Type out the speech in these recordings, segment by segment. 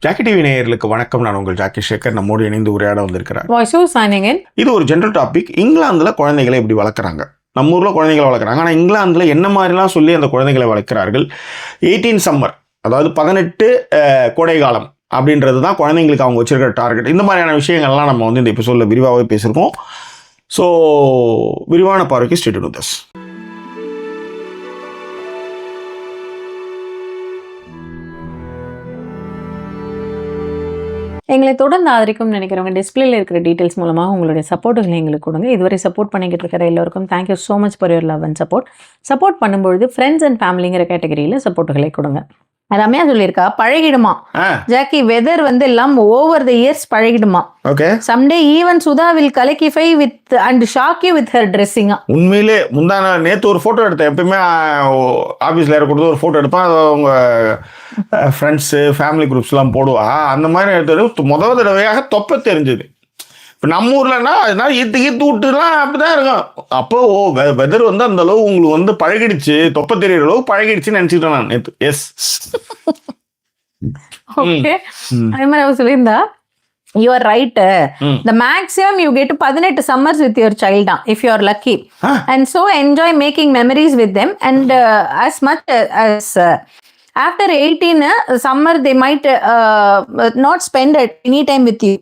Jackie TV நேயர்களுக்கு வணக்கம். நான் உங்கள் ஜாக்கி சேகர். நம்மோடு இணைந்து உரையாட வந்திருக்கிறார். இது ஒரு ஜென்ரல் டாபிக். இங்கிலாந்துல குழந்தைகளை எப்படி வளர்க்குறாங்க, நம்ம ஊர்ல குழந்தைகளை வளர்க்குறாங்க, ஆனால் இங்கிலாந்துல என்ன மாதிரிலாம் சொல்லி அந்த குழந்தைகளை வளர்க்கிறார்கள். 18 சம்மர், அதாவது 18 கோடை காலம் அப்படின்றது தான் குழந்தைங்களுக்கு அவங்க வச்சிருக்கிற டார்கெட். இந்த மாதிரியான விஷயங்கள்லாம் நம்ம இந்த எபிசோட்ல விரிவாகவே பேசியிருக்கோம். ஸோ விரிவான பார்வைக்கு ஸ்டே டியூன் வித் அஸ். எங்களை தொடர்ந்து ஆதரிக்கும் நினைக்கிறவங்க டிஸ்பிளேல இருக்கிற டீட்டெயில்ஸ் மூலமாக உங்களுடைய சப்போர்ட்டுகளை எங்களுக்கு கொடுங்க. இதுவரை சப்போர்ட் பண்ணிக்கிட்டு இருக்கிற எல்லோருக்கும் thank you so much for your love and support. Support பண்ணும்பொழுது ஃப்ரெண்ட்ஸ் அண்ட் ஃபேமிலிங்கிற கேட்டகரியில் சப்போர்ட்டுகளை கொடுங்க. ரம்யா சொல்லியிருக்கா, பழகிடுமா ஜாக்கி, வெதர் எல்லாம் ஓவர் த இயர்ஸ் பழகிடுமா. Okay, someday even Sudha will கலக்கிஃபை with and shock you with her dressing. உண்மையிலே முந்தான நேற்று ஒரு ஃபோட்டோ எடுத்தேன். எப்பயுமே ஆஃபீஸில் இருக்கக்கூடாது ஒரு ஃபோட்டோ எடுப்பேன். அது அவங்க ஃப்ரெண்ட்ஸு ஃபேமிலி குரூப்ஸ்லாம் போடுவா. அந்த மாதிரி எடுத்தது முதல் தடவையாக தொப்ப தெரிஞ்சுது. இப்போ நம்ம ஊர்லன்னா அதனால ஈத்து விட்டுலாம் அப்படிதான் இருக்கும். அப்போ வெதர் அந்த அளவு உங்களுக்கு பழகிடுச்சு, தொப்ப தெரியுற அளவு பழகிடுச்சுன்னு நினைச்சுக்கிட்டேன் நான் நேற்று. Yes, okay. அதே மாதிரி அவர் சொல்லியிருந்தா, you are right. The maximum you get 18 summers with your child if you are lucky. And so enjoy making memories with them, and as much as after 18 summer they might not spend any time with you,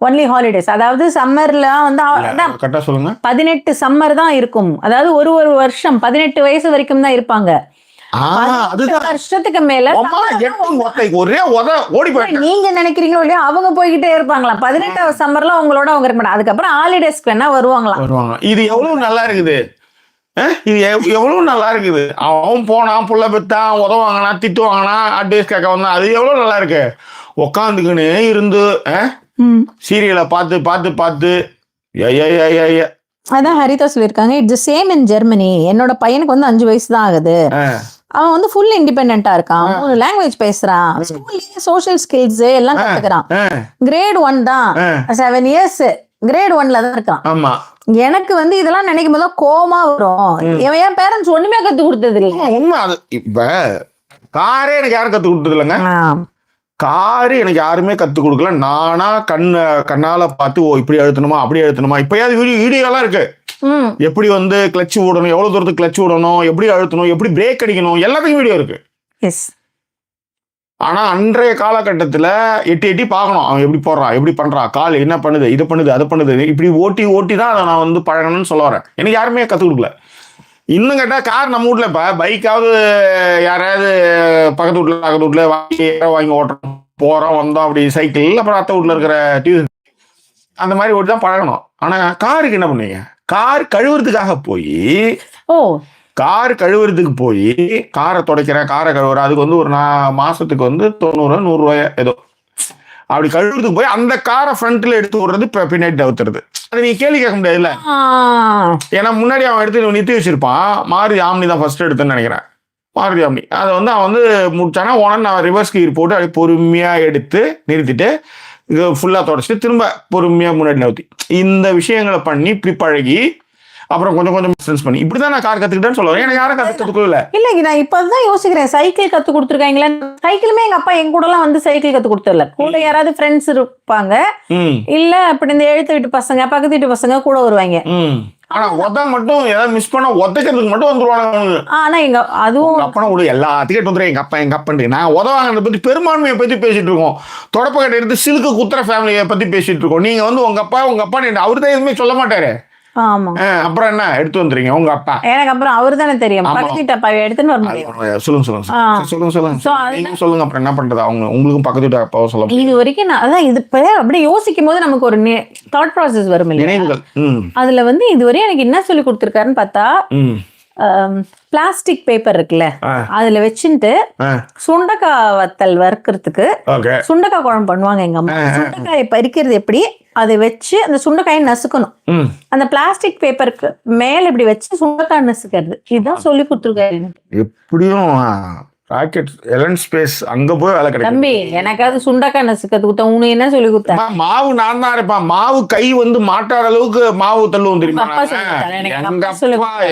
only holidays. அதாவது சம்மர்ல கரெக்டா சொல்லுங்க, 18 summer தான் இருக்கும். அதாவது ஒரு வருஷம் 18 வயசு வரைக்கும் தான் இருப்பாங்க. வருஷத்துக்கு மேல நீங்க நினைக்கிறீங்களோ இல்லையா, அவங்க போய்கிட்டே இருப்பாங்களா. 18வது சம்மர்ல அவங்களோட அவங்க இருக்க மாட்டாங்க. அதுக்கப்புறம் ஹாலிடேஸ்க்கு வேணா வருவாங்க. இது எவ்வளவு நல்லா இருக்குது, இது எவ்வளவு நல்லா இருக்குது. அவன் போனான், புள்ள பெத்தான், உதவாங்கனா, திட்டுவாங்கனா, அட்வைஸ் கேட்க வந்தான். அது எவ்வளவு நல்லா இருக்கு. உக்காந்துக்குன்னு இருந்து சீரியலை பார்த்து அதான் ஹரிதா சொல்லியிருக்காங்க. It's same in Germany. என்னோட பையனுக்கு 5 வயசு தான் ஆகுது. அவன் ஃபுல் இண்டிபெண்டா இருக்கான். 3 லாங்குவேஜ் பேசுறான். ஸ்கூல்ல சோஷியல் ஸ்கில்ஸ் எல்லாம் கத்துக்கிறான். கிரேட் 1 தான், 7 இயர்ஸ் கிரேட் 1ல தான் இருக்கான். ஆமா, எனக்கு இதெல்லாம் நினைக்கும் போது கோவமா வரும். என் பேரண்ட்ஸ் ஒண்ணுமே கத்து கொடுத்தது இல்லை. உண்மை அது. இப்ப காரே எனக்கு யாரும் கத்து கொடுத்தது இல்லைங்க. காரு எனக்கு யாருமே கற்றுக் கொடுக்கல. நானா கண்ணால பார்த்து இப்படி அழுத்தணுமா அப்படி அழுத்தணுமா. இப்பயாவது வீடியோலாம் இருக்கு, எப்படி கிளட்ச் விடணும், எவ்வளவு தூரத்துக்கு கிளட்ச் விடணும், எப்படி அழுத்தணும், எப்படி பிரேக் அடிக்கணும், எல்லாத்துக்கும் வீடியோ இருக்கு. ஆனா அன்றைய காலகட்டத்துல எட்டி பார்க்கணும், அவன் எப்படி போடுறான், எப்படி பண்றான், கால் என்ன பண்ணுது, இது பண்ணுது, அதை பண்ணுது, இப்படி ஓட்டி தான் அதை நான் பழகணும்னு சொல்ல வரேன். எனக்கு யாருமே கற்றுக் கொடுக்கல. இன்னும் கேட்டால் கார் நம்ம வீட்டில் இப்போ பைக்காவது யாராவது பக்கத்து வீட்டில் வாங்கி ஓட்டுறோம், போகிறோம் வந்தோம், அப்படி சைக்கிள், அப்புறம் அத்தை வீட்டில் இருக்கிற டியூஷன் அந்த மாதிரி ஓட்டி தான் பழகணும். ஆனால் காருக்கு என்ன பண்ணுவீங்க, கார் கழுவுறதுக்காக போய் காரை துடைக்கிறேன், காரை கழுவுறேன், அதுக்கு ஒரு மாசத்துக்கு 90 100 ரூபாய் ஏதோ அப்படி கழுவுறதுக்கு போய் அந்த காரை ஃப்ரண்ட்ல எடுத்து விடுறது, பின்னாடி தவிர்த்துறது. அதை நீ கேள்வி கேட்க முடியாதுல்ல. ஏன்னா முன்னாடி அவன் எடுத்து நிறுத்தி வச்சிருப்பான். மாருதி ஆம்னி தான் ஃபர்ஸ்ட் எடுத்துன்னு நினைக்கிறேன். மாருதி ஆம்னி அதை அவன் முடிச்சானா உடனே நான் ரிவர்ஸ் கீர் போட்டு அப்படி பொறுமையா எடுத்து நிறுத்திட்டு இது ஃபுல்லா தொடச்சிட்டு திரும்ப பொறுமையா முன்னாடி நவுத்தி இந்த விஷயங்களை பண்ணி இப்படி பழகி அப்புறம் கொஞ்சம் டிஸ்டன்ஸ் பண்ணி இப்படிதான் நான் கார் கத்துக்கிட்டேன்னு சொல்லுவேன். எனக்கு யாரும் கத்துக்கல. இல்லைங்க, நான் இப்பதான் யோசிக்கிறேன், சைக்கிள் கத்து கொடுத்துருக்காங்களே. சைக்கிளுமே எங்க அப்பா எங்க கூட எல்லாம் சைக்கிள் கத்து கொடுத்துடல. கூட யாராவது ஃப்ரெண்ட்ஸ் இருப்பாங்க, இல்ல அப்படி இந்த எழுத்து வீட்டு பசங்க, பக்கத்து வீட்டு பசங்க கூட வருவாங்க. ஆனா மட்டும் ஏதாவது மிஸ் பண்ண உதைக்கிறதுக்கு மட்டும் வந்துருவாங்க. ஆனா எங்க அதுவும் அப்பனா கூட எல்லாத்துக்கும் வந்துடும். எங்க அப்பா நான் உதவாங்கிறத பத்தி பெரும்பான்மையை பத்தி பேசிட்டு இருக்கோம். தொடப்பக்கட்டை எடுத்து சிலுக்கு குத்துற ஃபேமிலியை பத்தி பேசிட்டு இருக்கோம். நீங்க உங்க அப்பா அவரு தான் எதுவுமே சொல்ல மாட்டாரு. அப்புறம் என்ன எடுத்து வந்துறீங்க உங்க அப்பா? எனக்கு அப்புறம் அவரு தானே தெரியும், பக்கத்து வீட்டு அப்பாவை எடுத்துன்னு வர முடியும். சொல்லுங்க அப்புறம் என்ன பண்றது, அவங்க உங்களுக்கும் பக்கத்து வீட்டு அப்பாவை சொல்ல. இது வரைக்கும் நான் அதான் இது அப்படியே யோசிக்கும் போது நமக்கு ஒரு தாட் ப்ராசஸ் வரும் இல்லையா. அதுல இதுவரையும் எனக்கு என்ன சொல்லி கொடுத்துருக்காருன்னு பார்த்தா, பிளாஸ்டிக் பேப்பர் இருக்குல்ல, அதுல வச்சுட்டு சுண்டக்காய் வத்தல் வறுக்கிறதுக்கு சுண்டக்காய் குழம்பு பண்ணுவாங்க எங்க அம்மா. சுண்டக்காயை பறிக்கிறது எப்படி, அதை வச்சு அந்த சுண்டைக்காயை நசுக்கணும். அந்த பிளாஸ்டிக் பேப்பருக்கு மேல இப்படி வச்சு சுண்டைக்காய் நசுக்கிறது, இதுதான் சொல்லி கொடுத்துருக்காரு. எப்படியும் ராக்கெட் எலன் ஸ்பேஸ் அங்க போய் வேலை கிடைக்கும். தம்பி எனக்காவது சுண்டக்காய் நசுக்கிறது கொடுத்த உனக்கு என்ன சொல்லி கொடுத்தேன்? மாவு நான் தான் இருப்பேன். மாவு கை வந்து மாட்டாத அளவுக்கு மாவு தள்ளுவோம் தெரியுமா?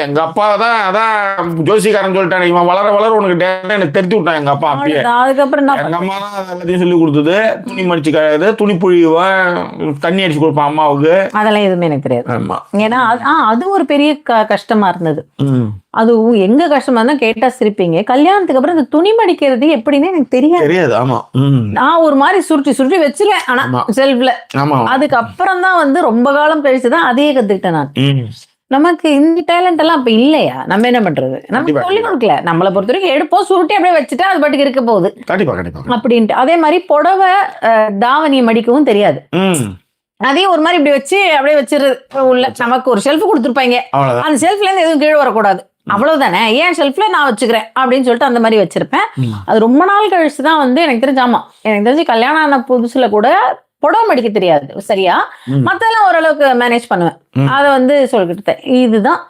எங்க அப்பா தான் அதான் ஜோசிக்காரன் சொல்லிட்டாங்க, இவன் வளர வளர உனக்கு எனக்கு தெரிஞ்சு விட்டான் எங்க அப்பா. அப்பயே அதுக்கப்புறம் எங்க அம்மா தான் எல்லாத்தையும் சொல்லி கொடுத்தது. துணி மடிச்சு கிடையாது, துணி புழிவேன், தண்ணி அடிச்சு கொடுப்பேன் அம்மாவுக்கு. அதெல்லாம் எதுவுமே எனக்கு தெரியாது. ஏன்னா அது ஒரு பெரிய கஷ்டமா இருந்தது. அதுவும் எங்க கஷ்டமா இருந்தா கேட்டா சிரிப்பீங்க. கல்யாணத்துக்கு அப்புறம் இந்த துணி மடிக்கிறது எப்படின்னு எனக்கு தெரியாது. ஆமா, நான் ஒரு மாதிரி சுருட்டி சுருட்டி வச்சிருவேன் ஆனா செல்ஃப்ல. அதுக்கப்புறம் தான் வந்து ரொம்ப காலம் கழிச்சுதான் அதையே கத்துக்கிட்டேன் நான். நமக்கு இந்த டேலண்ட் எல்லாம் அப்ப இல்லையா? நம்ம என்ன பண்றது? நம்ம சொல்லி கொடுக்கல. நம்மளை பொறுத்த வரைக்கும் எடுப்போம், சுருட்டி அப்படியே வச்சுட்டா அது பாட்டுக்கு இருக்க போகுது அப்படின்ட்டு. அதே மாதிரி புடவை தாவணியை மடிக்கவும் தெரியாது. அதையும் ஒரு மாதிரி இப்படி வச்சு அப்படியே வச்சிருது உள்ள. நமக்கு ஒரு ஷெல்ஃப் கொடுத்துருப்பாங்க, அந்த ஷெல்ஃப்ல இருந்து எதுவும் கீழே வரக்கூடாது, அவ்வளவுதானே, ஏன் ஷெல்ஃப்ல நான் வச்சுக்கிறேன் அப்படின்னு சொல்லிட்டு அந்த மாதிரி வச்சிருப்பேன். அது ரொம்ப நாள் கழிச்சுதான் வந்து எனக்கு தெரிஞ்சாமா. எனக்கு தெரிஞ்சு கல்யாணம் ஆன புதுசுல கூட புடவை மடிக்க தெரியாது சரியா, மத்தெல்லாம் ஓரளவுக்கு மேனேஜ் பண்ணுவேன். அதை வந்து சொல்லிக்கிட்டேன். இதுதான்.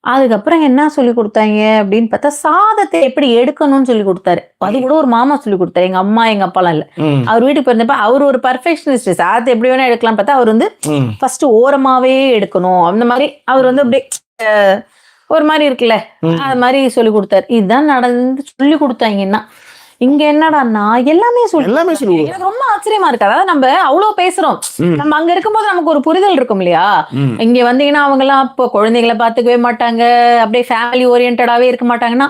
அதுக்கப்புறம் என்ன சொல்லி கொடுத்தாங்க அப்படின்னு பார்த்தா, சாதத்தை எப்படி எடுக்கணும்னு சொல்லி கொடுத்தாரு. அது கூட ஒரு மாமா சொல்லி கொடுத்தாரு. எங்க அம்மா எங்க அப்பாலாம் இல்ல. அவர் வீட்டுக்கு போயிருந்தப்ப அவர் ஒரு பர்ஃபெக்ஷனிஸ்ட். சாதத்தை எப்படி வேணா எடுக்கலாம் பார்த்தா அவர் வந்து ஃபர்ஸ்ட் ஓரமாவே எடுக்கணும் அந்த மாதிரி. அவர் வந்து அப்படியே ஒரு மாதிரி இருக்குல்ல, அது மாதிரி சொல்லி கொடுத்தாரு. இதுதான் நடந்து சொல்லி கொடுத்தாங்கன்னா, இங்க என்னடான்னா எல்லாமே சொல்லி எனக்கு ரொம்ப ஆச்சரியமா இருக்கு. அதாவது நம்ம அவ்வளவு பேசுறோம், நம்ம அங்க இருக்கும்போது நமக்கு ஒரு புரிதல் இருக்கும் இல்லையா? இங்க வந்தீங்கன்னா அவங்க எல்லாம் இப்போ குழந்தைகளை பாத்துக்கவே மாட்டாங்க, அப்படியே ஃபேமிலி ஓரியன்டாவே இருக்க மாட்டாங்கன்னா,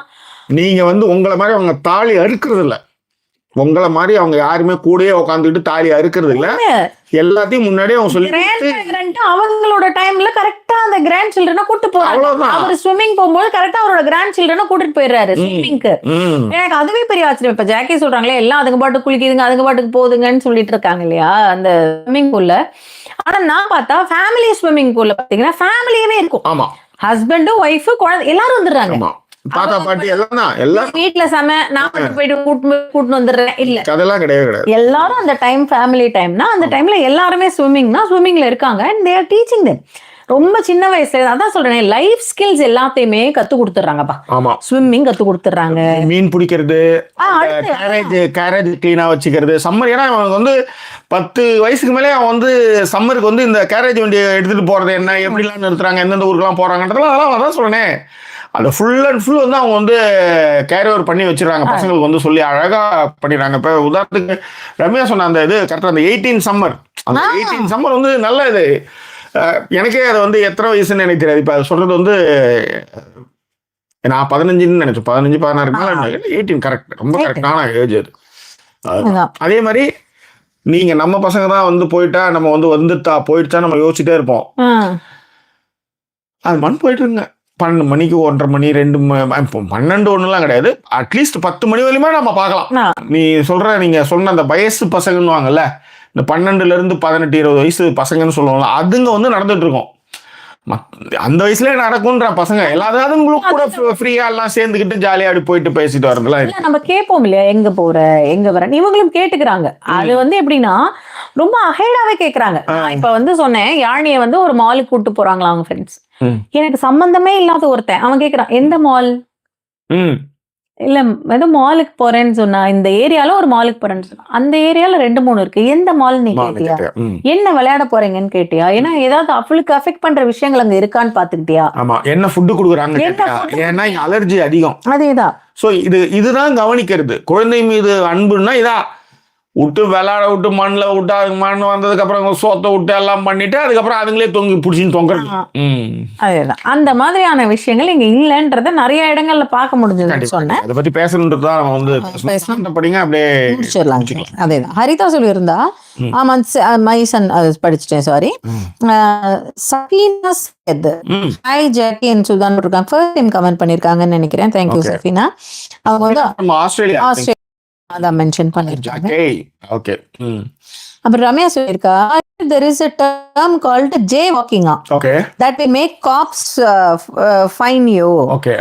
நீங்க வந்து உங்களை மாதிரி அவங்க தாலி அறுக்கிறது இல்ல, உங்களை மாதிரி அவங்க யாருமே கூடயே உட்காந்துட்டு தாலி அறுக்கிறது இல்ல, எல்லாத்தையும் முன்னாடியே அவங்க சொல்லி அவங்களோட டைம்ல கரெக்டா அந்த கிராண்ட் சில்ட்ரனை கூட்டு போறாங்க. அவர் ஸ்விம்மிங் போகும்போது கரெக்டா அவரோட கிராண்ட் சில்ட்ரனை கூட்டிட்டு போயிடுறாரு ஸ்விம்மிங்க்கு. எனக்கு அதுவே பெரிய ஆச்சரியம். இப்ப ஜாக்கி சொல்றாங்களே எல்லாம் அதுங்க பாட்டு குளிக்குதுங்க, அதுங்க பாட்டுக்கு போகுதுங்கன்னு சொல்லிட்டு இருக்காங்க இல்லையா அந்த ஸ்விம்மிங் பூல்ல. ஆனா நான் பார்த்தா ஃபேமிலி ஸ்விம்மிங் பூல்ல பாத்தீங்கன்னா ஃபேமிலியே இருக்கும். ஆமா, ஹஸ்பண்ட் ஒய்ஃப் குழந்தை எல்லாரும் வந்துடுறாங்க. தாத்தா பாட்டி எல்லாம் வீட்டுல சம நான் போயிட்டு கூட்டு வந்துடுறேன் இல்ல, அதெல்லாம் கிடையாது. எல்லாரும் அந்த டைம் ஃபேமிலி டைம்னா அந்த டைம்ல எல்லாருமே ஸ்விம்மிங்ல இருக்காங்க. And they are teaching them. ரொம்ப சின்ன வயசுல அதான் சொல்றேன், லைஃப் ஸ்கில்ஸ் எல்லாத்தையுமே கத்து கொடுத்துறாங்கப்பா. ஸ்விம்மிங் கத்து கொடுத்துறாங்க, மீன் பிடிக்கிறது, கேரேஜ் கிளீனா வச்சுக்கிறது, சம்மர். ஏன்னா அவனுக்கு வந்து 10 வயசுக்கு மேலே அவன் வந்து சம்மருக்கு வந்து இந்த கேரேஜ் வண்டியை எடுத்துட்டு போறது என்ன, எப்படிலாம் நிறுத்துறாங்க, எந்தெந்த ஊருக்குலாம் போறாங்கன்றதுலாம் அதெல்லாம் அதான் சொல்றேன். அதை ஃபுல் அண்ட் ஃபுல் வந்து அவங்க வந்து கேரி ஓவர் பண்ணி வச்சிருக்காங்க. பசங்களுக்கு வந்து சொல்லி அழகா பண்ணிடுறாங்க. இப்போ உதாரணத்துக்கு ரம்யா சொன்ன அந்த இது கரெக்டாக அந்த 18 சம்மர், அந்த 18 சம்மர் வந்து நல்ல இது. எனக்கே அதை வந்து எத்தனை வயசுன்னு எனக்கு தெரியாது. இப்போ அது சொல்றது வந்து நான் 15ன்னு நினைச்சேன், 15 16 18 கரெக்ட், ரொம்ப கரெக்டான ஏஜ் அது. அதே மாதிரி நீங்க நம்ம பசங்க தான் வந்து போயிட்டா நம்ம வந்து போயிடுச்சா நம்ம யோசிச்சுட்டே இருப்போம். அது மண் போயிட்டு இருங்க 12 மணிக்கு 1:30 மணி 2 12 ஒண்ணுலாம் கிடையாது, அட்லீஸ்ட் 10 மணி வரையுமே நம்ம பார்க்கலாம். நீங்க சொன்ன அந்த வயசு பசங்கன்னு வாங்கல்ல, இந்த 12ல இருந்து 18 20 வயசு பசங்கன்னு சொல்லுவாங்க, அதுங்க வந்து நடந்துட்டு இருக்கோம். அந்த வயசுல நடக்கும்ன்ற பசங்க எல்லாரும் கூட ஃப்ரீயா எல்லாம் சேர்ந்துக்கிட்டு ஜாலியா அப்படி போயிட்டு பேசிட்டு வரதுலாம் நம்ம கேட்போம் இல்லையா, எங்க போற எங்க வர இவங்களும் கேட்டுக்கிறாங்க. அது வந்து எப்படின்னா ரொம்ப அஹேடாவே கேக்குறாங்க. இப்ப வந்து சொன்னேன், யாழினிய வந்து ஒரு மாலுக்கு கூட்டு போறாங்களா அவங்க ஃப்ரெண்ட்ஸ். எனக்கு சம்பந்தமே இல்லாத ஒருத்தன் அவன் கேக்குறான், எந்த மால்? இல்ல ஏதோ மாலுக்கு போறேன்னு சொன்னா, இந்த ஏரியால ஒரு மாலுக்கு போறேன்னு சொன்னா, அந்த ஏரியால 2 3 இருக்கு, எந்த மால் நீ கேட்டியா? என்ன விளையாட போறீங்கன்னு கேட்டியா? ஏன்னா ஏதாவது அவளுக்கு அஃபெக்ட் பண்ற விஷயங்கள் அங்க இருக்கான்னு பாத்துக்கிட்டியா? ஆமா, என்ன ஃபுட் குடுக்குறாங்க, ஏன்னா அலர்ஜி அதிகம். அதேதான். சோ இதுதான் கவனிக்கிறது. குழந்தை மீது அன்புன்னா இதான், விட்டு விளையாட விட்டு மண்ணில் விட்டு அதுக்கு மண் வந்ததுக்கு அப்புறம் சோத்தை விட்டு எல்லாம் பண்ணிட்டு அதுக்கப்புறம் அதுங்களே பிடிச்சின்னு தொங்குறது. அதேதான். அந்த மாதிரியான விஷயங்கள் இங்க இல்லைன்றத நிறைய இடங்கள்ல பார்க்க முடிஞ்சது சொன்னேன். அதை பத்தி பேசணுன்றதுதான் நம்ம வந்து படிங்க அப்படியே முடிச்சிடலாம். அதேதான். ஹரிதா சொல்லியிருந்தா, ஆமா மை சன் படிச்சுட்டேன், sorry. Safeena hi Jackie and Sultan இருக்காங்க, ஃபர்ஸ்ட் டைம் கமெண்ட் பண்ணிருக்காங்கன்னு நினைக்கிறேன். தேங்க்யூ சஃபீனா. அவங்க வந்து ஆஸ்திரேலியா அதான் மென்ஷன் பண்ணிருக்காங்க. ஓகே. அப்புறம் ரம்யா சொல்லிருக்கா, there is a term called jaywalking. Okay. That will make cops fine you. Okay.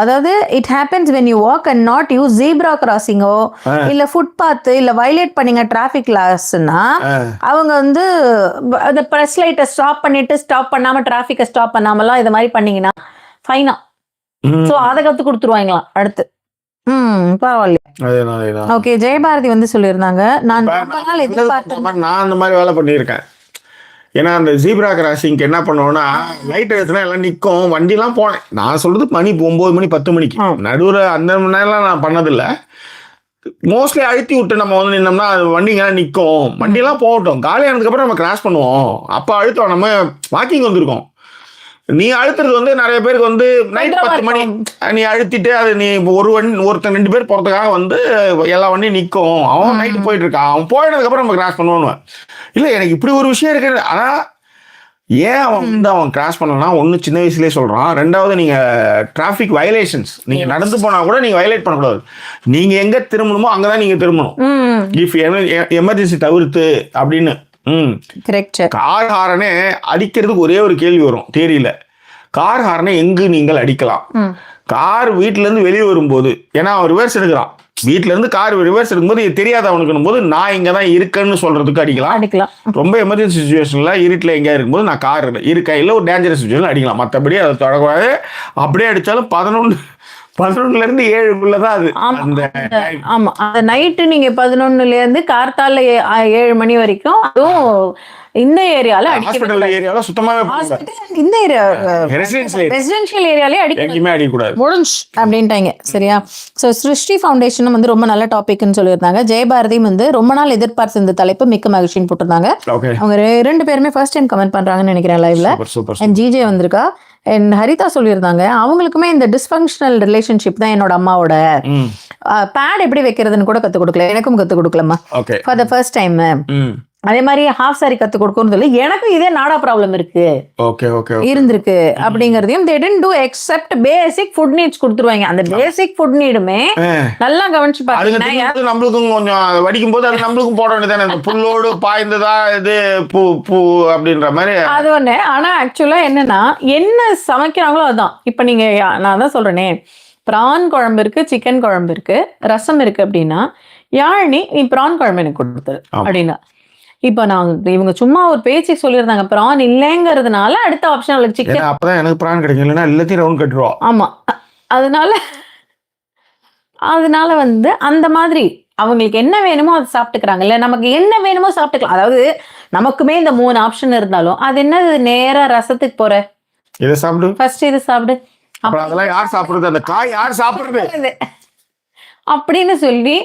அதாவது it happens when you walk and not use zebra crossing இல்ல footpath இல்ல violate பண்ணீங்க traffic laws-னா அவங்க வந்து அந்த press light ஸ்டாப் பண்ணிட்டு ஸ்டாப் பண்ணாம டிராஃபிக்கை stop பண்ணாமலாம் இது மாதிரி பண்ணீங்கன்னா ஃபைனா. சோ அதை கத்து கொடுத்துருவாங்களாம் அடுத்து. பரவாயில்ல. அதேதான் அதேதான். ஓகே, ஜெயபாரதி வந்து சொல்லியிருந்தாங்க, நான் ரொம்ப நாள் எதிர்பார்த்தேன். நான் அந்த மாதிரி வேலை பண்ணியிருக்கேன். ஏன்னா அந்த ஜீப்ரா கிராசிங்க்கு என்ன பண்ணுவோம்னா, லைட் எடுத்துனா எல்லாம் நிற்கும், வண்டிலாம் போனேன். நான் சொல்றது மணி 9 மணி 10 மணிக்கு நடுவில் அந்த மணி நேரம்லாம் நான் பண்ணதில்லை. மோஸ்ட்லி அழுத்தி விட்டு நம்ம வந்து நின்னோம்னா அது வண்டிங்கெல்லாம் நிற்கும், வண்டியெல்லாம் போகட்டும், காலி ஆனதுக்கப்புறம் நம்ம கிராஸ் பண்ணுவோம். அப்போ அழுத்தம், நம்ம வாக்கிங் வந்திருக்கோம். நீ அழுத்துறது வந்து நிறைய பேருக்கு வந்து நைட் 10 மணி நீ அழுத்திட்டு அது நீ ஒருத்தன் 2 பேர் போகிறதுக்காக வந்து எல்லா வண்டியும் நிற்கும். அவன் நைட்டு போயிட்டு இருக்கான், அவன் போயிட்டதுக்கப்புறம் நம்ம கிராஸ் பண்ணுவோன்னு. இல்லை, எனக்கு இப்படி ஒரு விஷயம் இருக்கு. ஆனால் ஏன் அவன் வந்து அவன் கிராஸ் பண்ணலன்னா, ஒன்று சின்ன வயசுலேயே சொல்கிறான், ரெண்டாவது நீங்கள் டிராஃபிக் வயலேஷன்ஸ், நீங்கள் நடந்து போனால் கூட நீங்கள் வயலேட் பண்ணக்கூடாது. நீங்கள் எங்கே திரும்பணுமோ அங்கே தான் நீங்கள் திரும்பணும். இஃப் எமர்ஜென்சி தவிர்த்து அப்படின்னு. கார் ஹாரனே அடிக்கிறதுக்கு ஒரே ஒரு கேள்வி வரும் தேரியில. கார் ஹாரனை எங்கு நீங்கள் அடிக்கலாம்? கார் வீட்டுல இருந்து வெளியே வரும்போது, ஏன்னா அவன் ரிவர்ஸ் எடுக்கிறான், வீட்டுல இருந்து கார் ரிவர்ஸ் எடுக்கும்போது தெரியாத அவனுக்கு போது நான் இங்கதான் இருக்கேன்னு சொல்றதுக்கு அடிக்கலாம். ரொம்ப எமர்ஜென்சி சுச்சுவேஷன்ல இருட்டில் எங்கேயா இருக்கும்போது நான் கார் இருக்கையில் ஒரு டேஞ்சரஸ் சுச்சுவேஷன் அடிக்கலாம். மற்றபடி அதை தொடக்கூடாது. அப்படியே அடிச்சாலும் 11 இருந்து 7 தான் அது. ஆமா, அந்த நைட்டு நீங்க 11 இருந்து கார்த்தால 7 மணி வரைக்கும், அதுவும் இந்த ஏரியால ஏரியால சுத்தமாவே இந்த ஏரியா ரெசிடென்ஷியல் ஏரியாலே அடிக்கக்கூடாது முடிஞ்சு அப்படின்ட்டாங்க. சரியா? ஸோ சிருஷ்டி ஃபவுண்டேஷனும் வந்து ரொம்ப நல்ல டாபிக்னு சொல்லியிருந்தாங்க. ஜெயபாரதியும் வந்து ரொம்ப நாள் எதிர்பார்த்து இந்த தலைப்பு மிக்க மகிழ்ச்சின்னு போட்டிருந்தாங்க. அவங்க 2 பேருமே ஃபர்ஸ்ட் டைம் கமெண்ட் பண்றாங்கன்னு நினைக்கிறேன் லைவ்ல. அண்ட் ஜிஜே வந்திருக்கா. அண்ட் ஹரிதா சொல்லியிருந்தாங்க, அவங்களுக்குமே இந்த டிஸ்ஃபங்க்ஷனல் ரிலேஷன்ஷிப் தான் என்னோட அம்மாவோட. பேட் எப்படி வைக்கிறதுன்னு கூட கற்றுக் கொடுக்கல, எனக்கும் கற்றுக் கொடுக்கலம்மா ஃபார் த ஃபர்ஸ்ட் டைம். அதே மாதிரி ஹாஃப் சாரி கத்து கொடுக்கணும்னு சொல்லி எனக்கும் இதே நாடா ப்ராப்ளம் இருக்கு இருந்திருக்கு அப்படிங்கறதையும் they didn't do except basic food needs கொடுத்துருவாங்க. அந்த பேசிக் ஃபுட் நீடுமே நல்லா கவனிச்சு பாருங்க. நம்மளுக்கும் கொஞ்சம் வடிக்கும் போது அது நம்மளுக்கும் போட வேண்டியதானே, இந்த புல்லோடு பாய்ந்ததா இது பூ பூ அப்படின்ற மாதிரி அது ஒண்ணு. ஆனா ஆக்சுவலா என்னன்னா, என்ன சமைக்கிறாங்களோ அதுதான். இப்ப நீங்க, நான் தான் சொல்றேனே, பிரான் குழம்பு இருக்கு, சிக்கன் குழம்பு இருக்கு, ரசம் இருக்கு அப்படின்னா, யாழினி நீ பிரான் குழம்பு எனக்கு கொடுத்துரு அப்படின்னா, இப்ப இவங்க சும்மா ஒரு பேச்சு சொல்லியிருந்தாங்க, பிரான் இல்லைங்கிறதுனால அடுத்த ஆப்ஷன் அவளுக்கு சிக்கன். அப்பதான் எனக்கு பிரான் கிடைக்கும், இல்லைன்னா எல்லாத்தையும் ரவுண்ட் கட்டுருவோம். ஆமா, அதனால வந்து அந்த மாதிரி அவங்களுக்கு என்ன வேணுமோ அதை சாப்பிட்டுக்கிறாங்க. இல்ல நமக்கு என்ன வேணுமோ சாப்பிட்டுக்கலாம். அதாவது நமக்குமே இந்த 3 ஆப்ஷன் இருந்தாலும் அது என்னது, நேரா ரசத்துக்கு போற, இதை சாப்பிடு, ஃபர்ஸ்ட் இது சாப்பிடு, அதெல்லாம் யார் சாப்பிடுறது, அந்த காய் யார் சாப்பிடுறது அப்படின்னு சொல்லி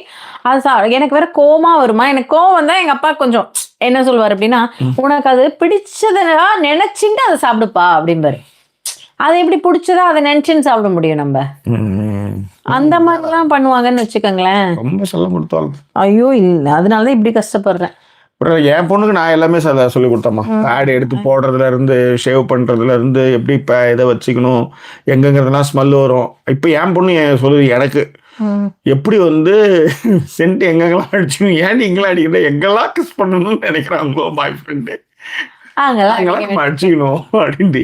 அது எனக்கு வேற கோவமா வருமா. எனக்கு கோவம் வந்தா எங்க அப்பா கொஞ்சம் என்ன சொல்லுவார் அப்படின்னா, உனக்கு அது பிடிச்சதா நினைச்சுட்டு அதை சாப்பிடுப்பா அப்படின்பாரு. அதை எப்படி பிடிச்சதா அதை நினைச்சுன்னு சாப்பிட முடியும் நம்ம? அந்த மாதிரிலாம் பண்ணுவாங்கன்னு வச்சுக்கோங்களேன். ரொம்ப சொல்ல கொடுத்தாலும் ஐயோ இல்லை, அதனாலதான் இப்படி கஷ்டப்படுறேன். என் பொண்ணுக்கு நான் எல்லாமே சொல்லி கொடுத்தேம்மா. பேட் எடுத்து போடுறதுல இருந்து, ஷேவ் பண்றதுல இருந்து, எப்படி இப்போ இதை வச்சுக்கணும், எங்கங்கிறதுலாம் ஸ்மெல் வரும். இப்போ என் பொண்ணு சொல்லுது எனக்கு எப்படி வந்து சென்ட் எங்கெல்லாம் அடிச்சுக்கணும், ஏன் நீங்களாம் அடிக்கிற, எங்கெல்லாம் கிஸ் பண்ணணும்னு நினைக்கிறாங்களோ பாய் ஃப்ரெண்டு, அங்கெல்லாம் நம்ம அடிச்சுக்கணும் அப்படின்ட்டு.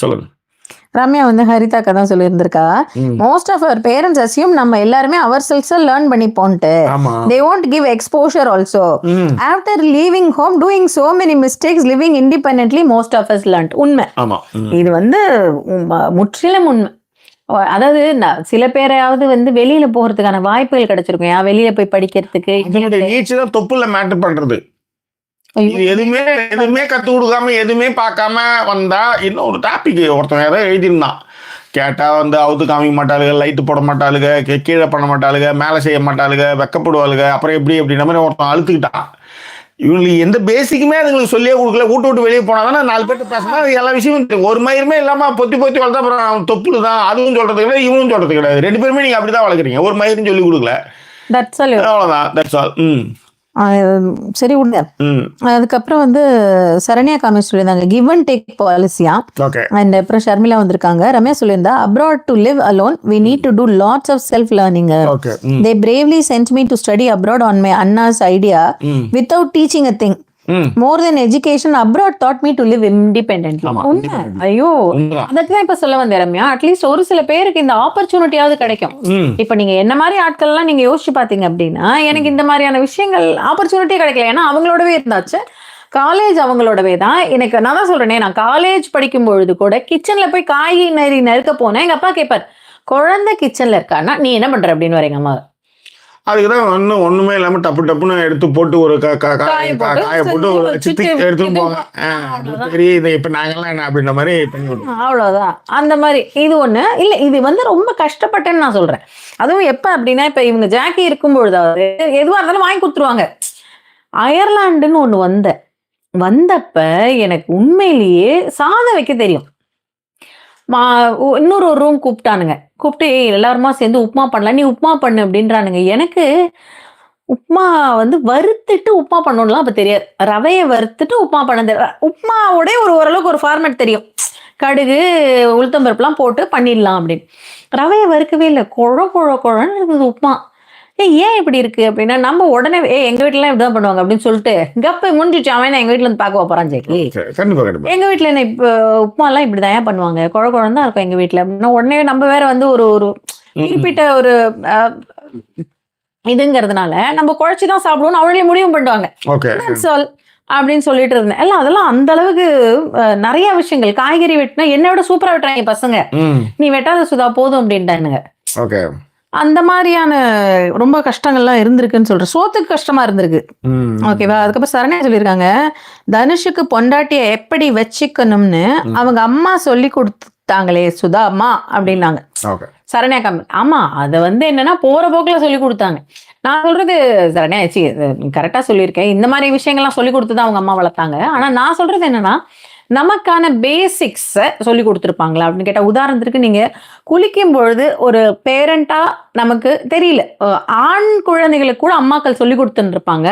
சொல்லுங்க. ரம்யா வந்து ஹரிதாக்கா தான் சொல்லியிருந்திருக்கா, most of our parents assume நம்ம எல்லாருமே அவர் செல்ஸ் லேர்ன் பண்ணி போன்ட்டு, they won't give exposure also. After leaving home doing so many mistakes, living independently, most of us learned. உண்மை, இது வந்து முற்றிலும் உண்மை. அதாவது சில பேரையாவது வந்து வெளியில போறதுக்கான வாய்ப்புகள் கிடைச்சிருக்கும், வெளியில போய் படிக்கிறதுக்கு. தொப்புல மேட்டர் பண்றது, எதுவுமே கத்து கொடுக்காம எதுவுமே பார்க்காம வந்தா இன்னும் ஒரு டாபிக் ஒருத்தன் ஏதோ எழுதியிருந்தான், கேட்டா வந்து அவுத்து காமிக்க மாட்டாளுங்க, லைட்டு போட மாட்டாளுங்க, கீழே பண்ண மாட்டாளுங்க, மேலே செய்ய மாட்டாளுங்க, வெக்கப்படுவாளுங்க, அப்புறம் எப்படின்ற மாதிரி ஒருத்தன் அழுத்துக்கிட்டான். இவங்களுக்கு எந்த பேசிக்குமே அதுங்களுக்கு சொல்லியே கொடுக்கல. விட்டு வெளியே போனாதானே 4 பேர்ட்டு பேசினா எல்லா விஷயமும் ஒரு மயிருமே இல்லாமல் பொத்தி வளர்த்தா அப்புறம் தொப்புలు தான். அதுவும் சொல்றது கிடையாது, இவனும் சொல்றது கிடையாது. 2 பேருமே நீங்க அப்படிதான் வளர்க்குறீங்க, ஒரு மயிரும் சொல்லி கொடுக்கல. அவ்வளோதான், தட்ஸ் ஆல். சரி விடுங்க. அதுக்கப்புறம் வந்து சரண்யா காமி சொல்லியிருந்தாங்க, கிவ் அண்ட் டேக் பாலிசியா. அண்ட் அப்புறம் ஷர்மிளா வந்திருக்காங்க. ரம்யா சொல்லியிருந்தா, abroad to live alone we need to do lots of self learning. They bravely sent me to study abroad on my Anna's idea without teaching a thing. More than education, abroad taught me to live independently. ஐயோ, அதுக்குதான் இப்ப சொல்ல வந்தேன் Ramya. At least ஒரு சில பேருக்கு இந்த ஆப்பர்ச்சுனிட்டியாவது கிடைக்கும். இப்ப நீங்க என்ன மாதிரி ஆட்கள் எல்லாம் நீங்க யோசிச்சு பாத்தீங்க அப்படின்னா, எனக்கு இந்த மாதிரியான விஷயங்கள் ஆப்பர்ச்சுனிட்டி கிடைக்கல. ஏன்னா அவங்களோடவே இருந்தாச்சு, காலேஜ் அவங்களோடவே தான். எனக்கு நான் தான் சொல்றேனே, நான் காலேஜ் படிக்கும் பொழுது கூட கிச்சன்ல போய் காய் நறுக்க போனேன். எங்க அப்பா கேட்பார், குழந்தை கிச்சன்ல இருக்கான்னா நீ என்ன பண்ற அப்படின்னு வரீங்க அம்மா. அதுக்குதான் ஒண்ணுமே இல்லாம டப்புன்னு எடுத்து போட்டு ஒரு காய போட்டு சித்தி எடுத்துட்டு போவாங்க. சரி இதை இப்ப நாங்கெல்லாம் என்ன அப்படின்ற மாதிரி பண்ணி விடுவோம். அவ்வளவுதான். அந்த மாதிரி இது ஒண்ணு இல்ல. இது வந்து ரொம்ப கஷ்டப்பட்டேன்னு நான் சொல்றேன். அதுவும் எப்ப அப்படின்னா, இப்ப இவங்க ஜாக்கி இருக்கும்பொழுதாவது எதுவா இருந்தாலும் வாங்கி கொடுத்துருவாங்க. அயர்லாண்டுன்னு ஒண்ணு வந்தப்ப எனக்கு உண்மையிலேயே சாதம் வைக்க தெரியும். இன்னொரு ஒரு ரூம் கூப்பிட்டு எல்லாருமா சேர்ந்து உப்புமா பண்ணலாம், நீ உப்புமா பண்ணு அப்படின்றானுங்க. எனக்கு உப்புமா வந்து வறுத்துட்டு உப்புமா பண்ணணும்லாம் அப்ப தெரியாது. ரவையை வறுத்துட்டு உப்புமா பண்ண தெரியாது. உப்புமாவோட ஓரளவுக்கு ஒரு ஃபார்மேட் தெரியும். கடுகு உளுத்தம்பருப்புலாம் போட்டு பண்ணிடலாம் அப்படின்னு. ரவையை வறுக்கவே இல்லை. குழன்னு இருக்குது உப்புமா. ஏன் இப்படி இருக்கு அப்படின்னா, நம்ம உடனே எங்க வீட்டுலாம் இப்படிதான் பண்ணுவாங்க அப்படின்னு சொல்லிட்டு கப்பை முடிஞ்சிச்சு. அவன் எங்க வீட்டுல இருந்து பார்க்க போறான் ஜெயக்கி. எங்க வீட்டுல என்ன இப்ப உப்புமா எல்லாம் இப்படிதான் ஏன் பண்ணுவாங்க, குழந்தான் தான் இருக்கும் எங்க வீட்டுல அப்படின்னா, உடனே நம்ம வேற வந்து ஒரு குறிப்பிட்ட ஒரு இதுங்கிறதுனால நம்ம குழைச்சிதான் சாப்பிடுவோம்னு அவங்களே முடிவு பண்ணுவாங்க அப்படின்னு சொல்லிட்டு இருந்தேன். எல்லாம் அதெல்லாம் அந்த அளவுக்கு நிறைய விஷயங்கள். காய்கறி வெட்டினா என்னை விட சூப்பரா வெட்டுறாங்க பசங்க. நீ வெட்டாத சுதா போதும் அப்படின்ட்டானுங்க. அந்த மாதிரியான ரொம்ப கஷ்டங்கள்லாம் இருந்திருக்குன்னு சொல்றேன். சோத்துக்கு கஷ்டமா இருந்திருக்கு. ஓகேவா. அதுக்கப்புறம் சரண்யா சொல்லியிருக்காங்க, தனுஷுக்கு பொண்டாட்டிய எப்படி வச்சுக்கணும்னு அவங்க அம்மா சொல்லி கொடுத்தாங்களே சுதா அம்மா அப்படின்னாங்க சரண்யா கம்மி. ஆமா, அதை வந்து என்னன்னா போற போக்குல சொல்லி கொடுத்தாங்க. நான் சொல்றது சரண்யா கரெக்டா சொல்லியிருக்கேன். இந்த மாதிரி விஷயங்கள்லாம் சொல்லி கொடுத்துதான் அவங்க அம்மா வளர்த்தாங்க. ஆனா நான் சொல்றது என்னன்னா, நமக்கான பேசிக்ஸை சொல்லி கொடுத்துருப்பாங்களா அப்படின்னு கேட்டால், உதாரணத்துக்கு நீங்கள் குளிக்கும் பொழுது ஒரு பேரண்டா நமக்கு தெரியல, ஆண் குழந்தைகளுக்கு கூட அம்மாக்கள் சொல்லி கொடுத்துருப்பாங்க.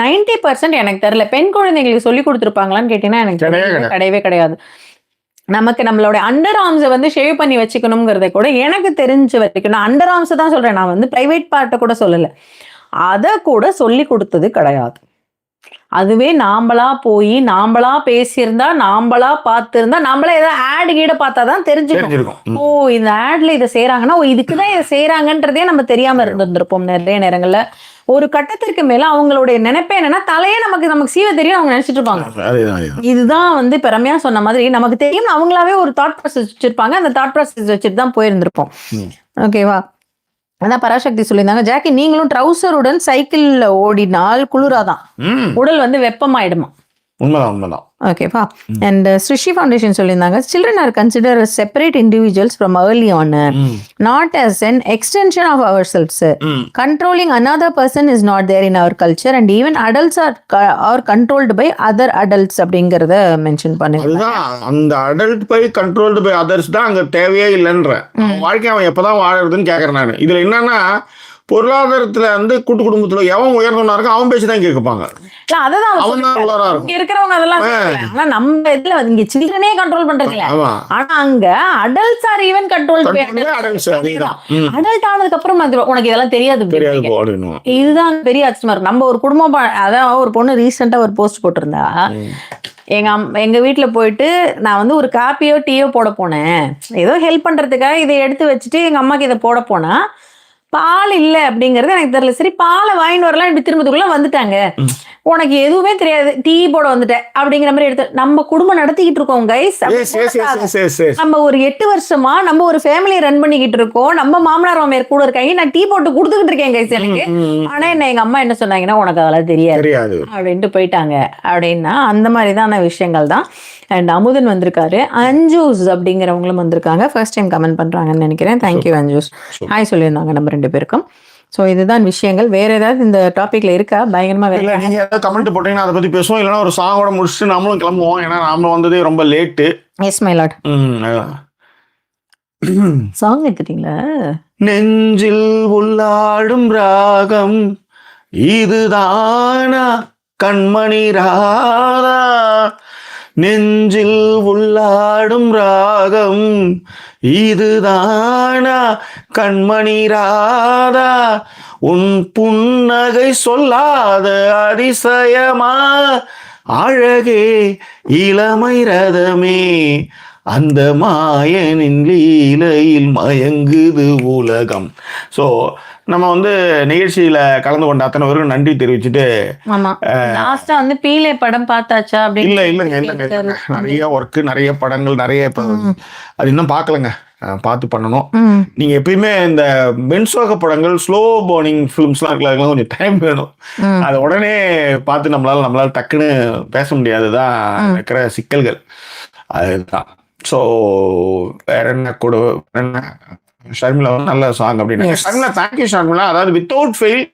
90% எனக்கு தெரியல. பெண் குழந்தைங்களுக்கு சொல்லி கொடுத்துருப்பாங்களான்னு கேட்டீங்கன்னா எனக்கு கிடையவே கிடையாது. நமக்கு நம்மளோட அண்டர் ஆர்ம்ஸை வந்து ஷேவ் பண்ணி வச்சுக்கணுங்கிறத கூட எனக்கு தெரிஞ்சு வரைக்கும், நான் அண்டர் ஆர்ம்ஸை தான் சொல்றேன், நான் வந்து பிரைவேட் பார்ட்டை கூட சொல்லலை, அதை கூட சொல்லி கொடுத்தது கிடையாது. அதுவே நாம்பளா போய் நாம்பளா பேசியிருந்தா, நாம்பளா பார்த்திருந்தா, நாம்பளா ஏதாவது ஆடு கீட பார்த்தாதான் தெரிஞ்சுக்கணும். ஓ இந்த ஆட்ல இதை செய்யறாங்கன்னா இதுக்குதான் இதை செய்யறாங்கன்றதே நம்ம தெரியாம இருந்திருப்போம் நிறைய நேரங்கள்ல. ஒரு கட்டத்திற்கு மேல அவங்களுடைய நினைப்பே என்னன்னா, தலையே நமக்கு சீவ தெரியும் அவங்க நினைச்சிட்டு இருப்பாங்க. இதுதான் வந்து இப்ப ரம்யா சொன்ன மாதிரி நமக்கு தெரியும், அவங்களாவே ஒரு தாட் ப்ராசஸ் வச்சிருப்பாங்க. அந்த தாட் ப்ராசஸ் வச்சுட்டு தான் போயிருந்திருப்போம். ஓகேவா. அதான் பராசக்தி சொல்லியிருந்தாங்க, ஜாக்கி நீங்களும் ட்ரௌசருடன் சைக்கிள்ல ஓடினால் குளிராதான், உடல் வந்து வெப்பமாயிடுமா. உண்மைதான். ஓகேவா. அண்ட் ஸ்ரிஷி ஃபவுண்டேஷன் சொல்லியிருந்தாங்க, children are consider separate individuals from early on, not as an extension of ourselves. Controlling another person is not there in our culture and even adults are controlled by other adults அப்படிங்கறத mention பண்ணிருக்காங்க. அந்த adult by controlled by others தான் அங்க தேவையே இல்லைன்ற வாழ்க்கை அவன் எப்பதான் வாழறதுன்னு கேட்கறேன் நான். இதுல என்னன்னா, பொருளாதாரத்துல வந்து கூட்டு குடும்பத்துல எவன் உயர்ந்தவனா இருக்கோ அவன் பேச்சுதான் கேட்பாங்க. இருக்கிறவங்க அதெல்லாம் ஆனா நம்ம இதுல இங்க சில்ட்ரனே கண்ட்ரோல் பண்றதுல, ஆனா அங்க adults R even control. Adult ஆனதுக்கு அப்புறம் உனக்கு இதெல்லாம் தெரியாது. இதுதான் பெரிய ஆச்சரியமா இருக்கும். நம்ம ஒரு குடும்பம், அதான் ஒரு பொண்ணு ரீசெண்டா ஒரு போஸ்ட் போட்டிருந்தா, எங்க வீட்டுல போயிட்டு நான் வந்து ஒரு காப்பியோ டீயோ போட போனேன், ஏதோ ஹெல்ப் பண்றதுக்காக இதை எடுத்து வச்சுட்டு எங்க அம்மாக்கு இதை போட போனா பால் இல்ல அப்படிங்கறது எனக்கு தெரியல. சரி பாலை வாங்கிட்டு வரலாம், இப்படி திரும்பதுக்குள்ள வந்துட்டாங்க, உனக்கு எதுவுமே தெரியாது, டீ போட வந்துட்டேன் அப்படிங்கிற மாதிரி எடுத்து நம்ம குடும்பம் நடத்திக்கிட்டு இருக்கோம் கைஸ். நம்ம ஒரு 8 வருஷமா நம்ம ஒரு ஃபேமிலி ரன் பண்ணிக்கிட்டு இருக்கோம். நம்ம மாமனார் மாமியார் கூட இருக்காங்க, நான் டீ போட்டு கொடுத்துக்கிட்டு இருக்கேன் கைஸ் எனக்கு. ஆனா என்ன எங்க அம்மா என்ன சொன்னாங்கன்னா, உனக்கு அதெல்லாம் தெரியாது அப்படின்ட்டு போயிட்டாங்க அப்படின்னா, அந்த மாதிரிதான விஷயங்கள் தான். அண்ட் அமுதன் வந்திருக்காரு, அஞ்சூஸ் அப்படிங்கிறவங்களும் வந்திருக்காங்க, ஃபர்ஸ்ட் டைம் கமெண்ட் பண்றாங்கன்னு நினைக்கிறேன். தேங்க்யூ அஞ்சூஸ், ஹாய் சொல்லியிருந்தாங்க நம்ம 2 பேருக்கும். ஸோ இதுதான் விஷயங்கள். வேற ஏதாவது இந்த டாபிக்ல இருக்கா பயங்கரமா? வேற நீங்க ஏதாவது கமெண்ட் போட்டீங்கன்னா அதை பத்தி பேசுவோம், இல்லைன்னா ஒரு சாங்கோட முடிச்சுட்டு நாமளும் கிளம்புவோம். ஏன்னா நாமளும் வந்ததே ரொம்ப late. Yes my lord. Song எடுத்துட்டீங்களா? நெஞ்சில் உள்ளாடும் ராகம் இதுதானா கண்மணி ராதா, நெஞ்சில் உள்ளாடும் ராகம் இதுதானா கண்மணி ராதா, உன் புன்னகை சொல்லாத அதிசயமா அழகே இளமை ரதமே, அந்த மாயனின் லீலையில் மயங்குது உலகம். ஸோ நம்ம வந்து நிகழ்ச்சியில கலந்து கொண்ட அத்தனை பேருக்கும் நன்றி தெரிவிச்சுட்டு. ஆமா, லாஸ்டா வந்து பீலே படம் பார்த்தாச்சா அப்படின்னு? இல்லைங்க. நிறைய ஒர்க்கு, நிறைய படங்கள், நிறைய அது இன்னும் பார்க்கலங்க. பார்த்து பண்ணணும். நீங்க எப்பயுமே இந்த பென்சோக படங்கள், ஸ்லோ பர்னிங் ஃபிலிம்ஸ்லாம் இருக்குல்ல, அதுக்கெல்லாம் கொஞ்சம் டைம் வேணும். அதை உடனே பார்த்து நம்மளால டக்குன்னு பேச முடியாதுதான் இருக்கிற சிக்கல்கள். அதுதான். ஸோ வேற என்ன கூட என்ன, ஷர்மிளா வந்து நல்ல சாங் அப்படின்னு. ஷர்மிளா, தேங்க்யூ ஷர்மிளா. அதாவது வித்தவுட் ஃபெயில்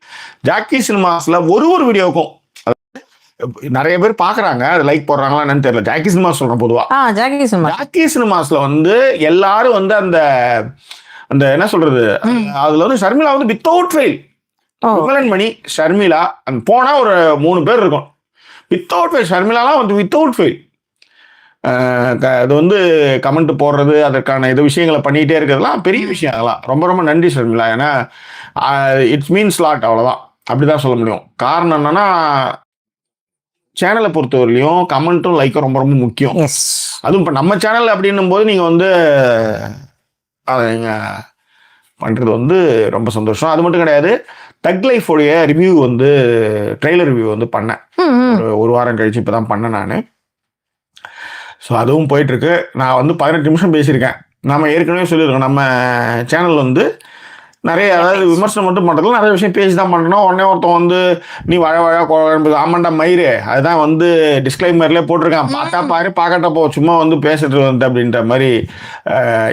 ஜாக்கி சினிமாஸ்ல ஒரு வீடியோக்கும் நிறைய பேர் பாக்குறாங்க, அது லைக் போடுறாங்களா என்னன்னு தெரியல. ஜாக்கி சினிமாஸ் சொல்றேன் பொதுவா. ஜாக்கி சினிமாஸ்ல வந்து எல்லாரும் வந்து அந்த அந்த என்ன சொல்றது, அதுல வந்து ஷர்மிளா வந்து வித்தவுட் ஃபெயில், மணி ஷர்மிளா போனா ஒரு 3 பேர் இருக்கும். வித்தவுட் ஃபெயில் ஷர்மிளாலாம் வந்து வித்தவுட் ஃபெயில் அது வந்து கமெண்ட் போடுறது, அதற்கான இது விஷயங்களை பண்ணிகிட்டே இருக்கிறதுலாம் பெரிய விஷயம். அதெல்லாம் ரொம்ப ரொம்ப நன்றி ஷர்மிளா. ஏன்னா இட்ஸ் மீன்ஸ் லாட், அவ்வளோதான், அப்படிதான் சொல்ல முடியும். காரணம் என்னன்னா, சேனலை பொறுத்தவரையிலையும் கமெண்ட்டும் லைக்கும் ரொம்ப ரொம்ப முக்கியம். அதுவும் இப்போ நம்ம சேனல் அப்படின்னும் போது நீங்கள் வந்து அதை நீங்கள் பண்ணுறது வந்து ரொம்ப சந்தோஷம். அது மட்டும் கிடையாது, தக் லைஃபோடைய ரிவ்யூ வந்து ட்ரெய்லர் ரிவ்யூ வந்து பண்ணேன் ஒரு வாரம் கழிச்சு, இப்போ தான் பண்ணேன் நான். ஸோ அதுவும் போயிட்டுருக்கு. நான் வந்து 18 நிமிஷம் பேசியிருக்கேன். நம்ம ஏற்கனவே சொல்லியிருக்கோம், நம்ம சேனல் வந்து நிறைய, அதாவது விமர்சனம் மட்டும் பண்ணுறதுல நிறைய விஷயம் பேசி தான் பண்ணணும். உடனே ஒருத்தன் வந்து நீ ஆமாண்டா மயிறு, அதுதான் வந்து டிஸ்க்ளைமர்லேயே போட்டிருக்கான், பார்த்தா பாரு பார்க்கட்டா போ, சும்மா வந்து பேசிட்டு வந்து அப்படின்ற மாதிரி.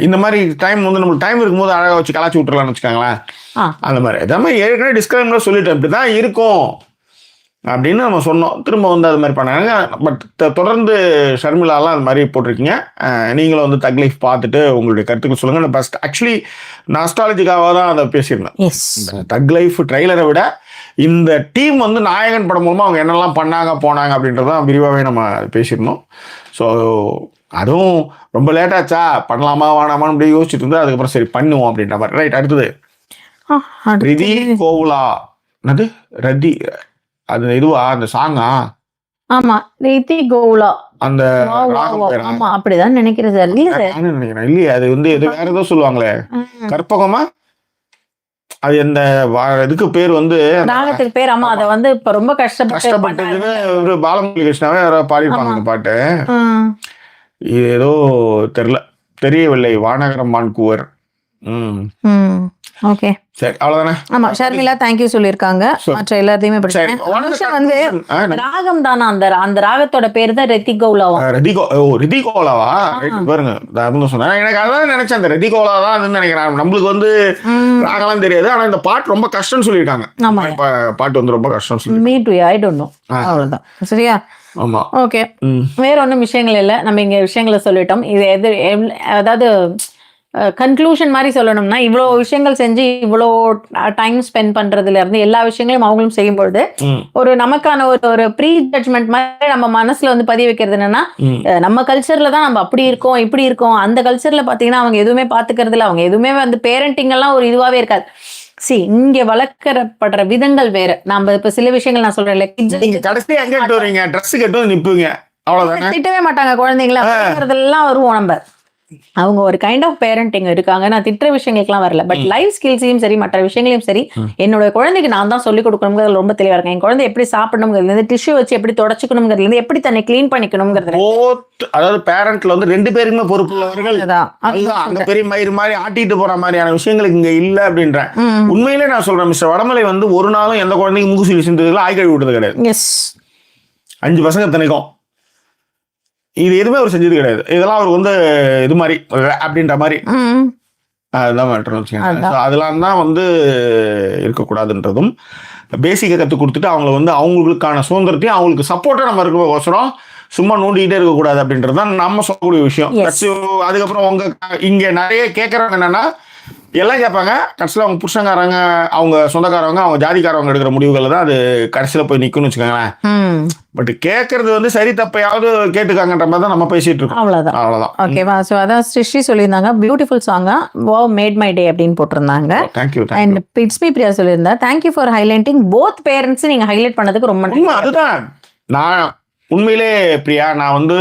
இந்த மாதிரி டைம் வந்து நம்மளுக்கு டைம் இருக்கும்போது அழகாக வச்சு கலாச்சி விட்டுறலாம்னு வச்சுக்காங்களேன். அந்த மாதிரி எதாவது ஏற்கனவே டிஸ்க்ளைமர் சொல்லிட்டேன், இப்படி தான் இருக்கும் அப்படின்னு நம்ம சொன்னோம். திரும்ப வந்து அது மாதிரி பண்ணாங்க. பட் தொடர்ந்து ஷர்மிளாலாம் அது மாதிரி போட்டிருக்கீங்க. நீங்களும் வந்து தக் லைஃப் பார்த்துட்டு உங்களுடைய கருத்துக்கள் சொல்லுங்கள். நான் ஃபஸ்ட் ஆக்சுவலி நாஸ்டாலஜிக்காக தான் அதை பேசியிருந்தேன். தக் லைஃப் ட்ரெய்லரை விட இந்த டீம் வந்து நாயகன் படம் மூலமாக அவங்க என்னெல்லாம் பண்ணாங்க போனாங்க அப்படின்றதான் விரிவாகவே நம்ம பேசியிருந்தோம். ஸோ அதுவும் ரொம்ப லேட்டாச்சா, பண்ணலாமா வேணாமான்னு அப்படியே யோசிச்சுட்டு இருந்தா, அதுக்கப்புறம் சரி பண்ணுவோம் அப்படின்ற மாதிரி. ரைட், அடுத்தது ரிதி கோகுலா. என்னது ரதி, அது இதுவா அந்த சாங்கா? ஆமா, ரிதி கோகுலா. அந்த ஆமா அப்படிதான் நினைக்கிறேன் சார். இல்ல சார் நினைக்கிறேன், இல்லையே, அது வந்து எது வேற ஏதோ சொல்லுவாங்களே, கற்பகமா, அது இந்த இதுக்கு பேர் வந்து ராகத்துக்கு பேர். ஆமா, அதை வந்து இப்ப ரொம்ப கஷ்டப்பட்டதுன்னு ஒரு பாலமுரளி கிருஷ்ணாவே யாரோ பாடிருப்பாங்க அந்த பாட்டு. இது ஏதோ தெரியவில்லை. வானகரம் வான்கூவர். ஓகே, சரி, அவ்வளவுதானே. ஆமா, ஷர்மிளா தேங்க்யூ சொல்லிருக்காங்க. மற்ற எல்லாத்தையுமே படிச்சேன். வந்து ராகம் தானா, அந்த ராகத்தோட பேரு தான் ரெதிகோலாவா? ரெதிகோலாவா? பாருங்க, சொன்னேன். எனக்கு அதான் நினைச்சேன், அந்த ரெதிகோலா தான் நினைக்கிறேன். நம்மளுக்கு வந்து ராகம்லாம் தெரியாது, ஆனா இந்த பாட்டு ரொம்ப கஷ்டம்னு சொல்லியிருக்காங்க. பாட்டு வந்து ரொம்ப கஷ்டம் சொல்லி. Me to I don't know, அவ்வளவுதான். சரியா? ஆமா, ஓகே. வேற ஒன்றும் விஷயங்கள் இல்லை, நம்ம இங்க விஷயங்களை சொல்லிட்டோம். இது அதாவது கன்க்ளூஷன் மாதிரி சொல்லணும்னா, இவ்வளோ விஷயங்கள் செஞ்சு இவ்வளோ டைம் ஸ்பெண்ட் பண்றதுல இருந்து எல்லா விஷயங்களையும் அவங்களும் செய்யும்பொழுது ஒரு நமக்கான ஒரு ப்ரீ ஜட்ஜ்மெண்ட் மாதிரி நம்ம மனசுல வந்து பதிய வைக்கிறது என்னன்னா, நம்ம கல்ச்சர்ல தான் நம்ம அப்படி இருக்கோம் இப்படி இருக்கோம். அந்த கல்ச்சர்ல பாத்தீங்கன்னா அவங்க எதுவுமே பாத்துக்கிறது இல்லை, அவங்க எதுவுமே வந்து பேரண்டிங் எல்லாம் ஒரு இதுவாவே இருக்காது. இங்க வளர்க்கப்படுற விதங்கள் வேற. நம்ம இப்ப சில விஷயங்கள் நான் சொல்றேன், திட்டவே மாட்டாங்க குழந்தைங்களா, வருவோம் நம்ம. அவங்க ஒரு கைண்ட் ஆஃப் பேரண்டிங் இருக்காங்க. நான் திட்டுற விஷயங்களுக்குலாம் வரல, பட் லைஃப் ஸ்கில்ஸையும் சரி மற்ற விஷயங்களையும் சரி என்னோட குழந்தைக்கு நான் தான் சொல்லிக் கொடுக்கணுங்கிறது ரொம்ப தெளிவா இருக்கேன். என் குழந்தை எப்படி சாப்பிடணுங்கிறது, டிஷ்யூ வச்சு எப்படி தொடச்சிக்கணுங்கிறது, எப்படி தன்னை கிளீன் பண்ணிக்கணுங்கிறது. அதாவது பேரண்ட்ல வந்து 2 பேருக்குமே பொறுப்புள்ளவர்கள். அங்க பெரிய மயிறு மாதிரி ஆட்டிட்டு போற மாதிரியான விஷயங்களுக்கு இங்க இல்ல அப்படின்ற உண்மையிலே நான் சொல்றேன். மிஸ்டர் வடமலை வந்து ஒரு நாளும் எந்த குழந்தைக்கு மூக்கு சொல்லி செஞ்சதுல ஆய்கழி விட்டது கிடையாது. 5 பசங்க தனிக்கும் இது எதுவுமே அவர் செஞ்சது கிடையாது. இதெல்லாம் அவர் வந்து இது மாதிரி அப்படின்ற மாதிரி அதுதான் வச்சுக்கோங்க. அதெல்லாம் தான் வந்து இருக்கக்கூடாதுன்றதும் பேசிக்கை கற்றுக் கொடுத்துட்டு அவங்கள வந்து அவங்களுக்கான சுதந்திரத்தையும் அவங்களுக்கு சப்போர்ட்டாக நம்ம இருக்கோசரம் சும்மா நோண்டிக்கிட்டே இருக்கக்கூடாது அப்படின்றது தான் நம்ம சொல்லக்கூடிய விஷயம். அதுக்கப்புறம் இங்கே நிறைய கேட்குறாங்க என்னன்னா, எல்லாம் கேட்பாங்க, கடைசியில் அவங்க புருஷங்காரங்க, அவங்க சொந்தக்காரவங்க, அவங்க ஜாதிக்காரவங்க எடுக்கிற முடிவுகளில் தான் அது கடைசியில் போய் நிற்கும்னு வச்சுக்கோங்களேன். பட் கேட்கறது வந்து சரி தப்பையாவது கேட்டுக்காங்கன்ற மாதிரி தான் நம்ம பேசிட்டு இருக்கோம். அவ்வளவுதான். ஓகேவா? ஸோ அதான் ஸ்ருஷ்டி சொல்லியிருந்தாங்க, பியூட்டிஃபுல் சாங்கா வாவ் மேட் மை டே அப்படின்னு போட்டிருந்தாங்க. தேங்க்யூ. அண்ட் பிட்ஸ்மி பிரியா சொல்லியிருந்தா, thank you for highlighting both parents. நீங்க ஹைலைட் பண்ணதுக்கு ரொம்ப நன்றி. அதுதான் நான் உண்மையிலே பிரியா, நான் வந்து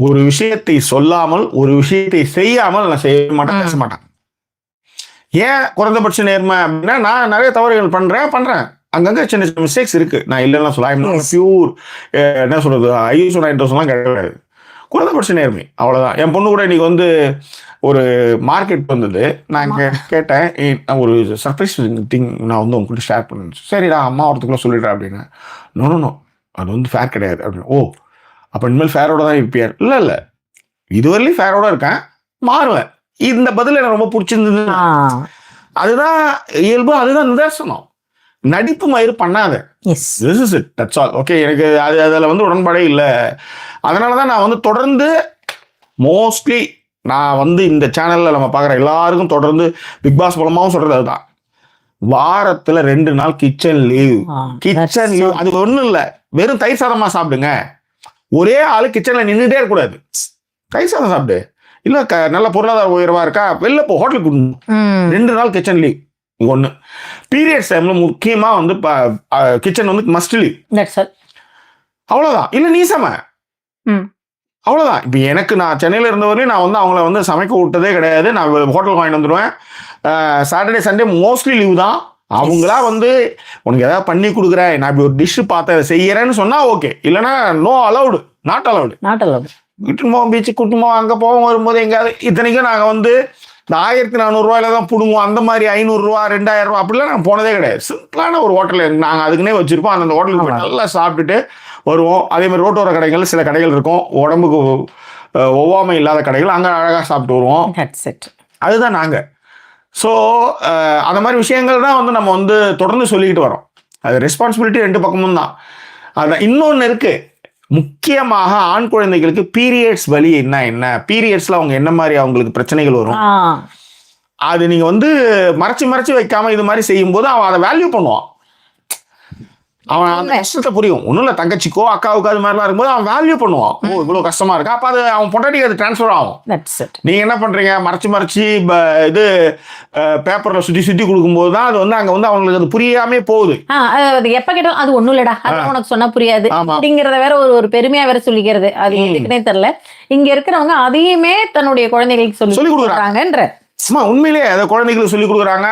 ஒரு விஷயத்தை சொல்லாமல் ஒரு விஷயத்தை செய்யாமல் நான் செய்ய மாட்டேன், பேச மாட்டேன். ஏன் குறைந்தபட்ச நேர்மை அப்படின்னா, நான் நிறைய தவறுகள் பண்றேன் அங்கங்க சின்ன சின்ன மிஸ்டேக்ஸ் இருக்கு. நான் இல்லைன்னா சொல்ல பியூர் என்ன சொல்றது ஐயூஸ் எல்லாம் கிடையாது. குறைந்தபட்ச நேர்மை அவ்வளவுதான். என் பொண்ணு கூட இன்னைக்கு வந்து ஒரு மார்க்கெட் வந்தது. நான் கேட்டேன், ஒரு சர்ப்ரைஸ் திங் நான் வந்து உங்ககிட்ட ஷேர் பண்ணேன். சரிடா அம்மா வரத்துக்குள்ள சொல்லிடுறேன் அப்படின்னு. நோ அது வந்து ஃபேர் கிடையாது அப்படின்னு. ஓ அப்போ இனிமேல் ஃபேரோட தான் இருப்பியார்? இல்லை இதுவரையிலும் ஃபேரோட இருக்கேன், மாறுவேன். இந்த பதில் எனக்கு ரொம்ப பிடிச்சிருந்தது. அதுதான் இயல்பு, அதுதான் நிதர்சனம். நடிப்பு மயிறு பண்ணாத. This is it, that's all. Okay, எனக்கு அதில் வந்து உடன்பாடே இல்லை. அதனால தான் நான் வந்து தொடர்ந்து மோஸ்ட்லி நான் வந்து இந்த சேனலில் நம்ம பார்க்குற எல்லாருக்கும் தொடர்ந்து பிக் பாஸ் மூலமாகவும் சொல்கிறது அதுதான். வாரத்தில் 2 நாள் கிச்சன் லீவ். அது ஒன்றும் இல்லை, வெறும் தயிர் சாதமாக சாப்பிடுங்க. ஒரே ஆள் கிச்சனில் நின்றுட்டே இருக்கக்கூடாது. தயிர் சாதம் சாப்பிடு. இல்லை நல்ல பொருளாதார உயர்வாக இருக்கா, வெளில போ, ஹோட்டலுக்கு 2 நாள் கிச்சன் லீவ். ஒன்று பீரியட்ஸ் டைம்ல முக்கியமாக வந்து கிச்சன் வந்து மஸ்ட் லீவ். அவ்வளோதான். இல்லை நீ சம அவ்வளோதான். இப்போ எனக்கு நான் சென்னையில் இருந்தவரையும் நான் வந்து அவங்கள வந்து சமைக்க விட்டதே கிடையாது. நான் ஹோட்டலுக்கு வாங்கிட்டு வந்துடுவேன். சாட்டர்டே சண்டே மோஸ்ட்லி லீவ் தான். அவங்களா வந்து உனக்கு எதாவது பண்ணி கொடுக்குறேன், நான் இப்படி ஒரு டிஷ்ஷு பார்த்து செய்யறேன்னு சொன்னா ஓகே, இல்லைன்னா நோ அலவுடு, நாட் அலவுடு. கூட்டும்போம் பீச்சுக்கு கூட்டும்போம், அங்கே போவோம் வரும்போது எங்கேயாவது. இத்தனைக்கும் நாங்கள் வந்து இந்த 1400 தான் பிடுங்குவோம். அந்த மாதிரி 500 ரூபா 2000 ரூபா அப்படிலாம் நாங்கள் போனதே கிடையாது. சிம்பிளான ஒரு ஹோட்டல் நாங்கள் அதுக்குன்னே வச்சிருப்போம். அந்த ஹோட்டலுக்கு போய் நல்லா சாப்பிட்டுட்டு வருவோம். அதே மாதிரி ரோட்டோர கடைகள் சில கடைகள் இருக்கும், உடம்புக்கு ஒவ்வாமை இல்லாத கடைகள், அங்கே அழகாக சாப்பிட்டு வருவோம். அதுதான் நாங்கள். ஸோ அந்த மாதிரி விஷயங்கள் தான் வந்து நம்ம வந்து தொடர்ந்து சொல்லிக்கிட்டு வரோம். அது ரெஸ்பான்சிபிலிட்டி 2 பக்கமும் தான். அதான் இன்னொன்று இருக்கு, முக்கியமாக ஆண் குழந்தைகளுக்கு பீரியட்ஸ் வலி என்ன பீரியட்ஸ்ல அவங்க என்ன மாதிரி அவங்களுக்கு பிரச்சனைகள் வரும், அது நீங்க வந்து மறைச்சு வைக்காம இது மாதிரி செய்யும் போது அவன் அதை வேல்யூ பண்ணுவான். அவன் அந்த கஷ்டத்தை புரியும். ஒன்றும் இல்லை, தங்கச்சிக்கோ அக்காவுக்கோ அது மாதிரிலாம் இருக்கும்போது அவன் வேல்யூ பண்ணுவான். ஓ இவ்வளோ கஷ்டமா இருக்கா, அப்போ அது அவன் பொண்டாட்டிக்கு அது டிரான்ஸ்ஃபர் ஆகும். நீங்க என்ன பண்றீங்க, மறைச்சு இது பேப்பர்ல சுத்தி கொடுக்கும்போது தான் அது வந்து அங்க வந்து அவங்களுக்கு அது புரியாமே போகுது. எப்ப கேட்டாலும் அது ஒண்ணும் இல்லடா, அது உனக்கு சொன்னா புரியாது அப்படிங்கறத வேற ஒரு பெருமையா வேற சொல்லிக்கிறது. அது எதுக்குன்னே தெரியல. இங்க இருக்கிறவங்க அதையுமே தன்னுடைய குழந்தைகளுக்கு சொல்லி கொடுக்குறாங்கன்ற உண்மையிலேயே அதை குழந்தைகளுக்கு சொல்லி கொடுக்குறாங்க.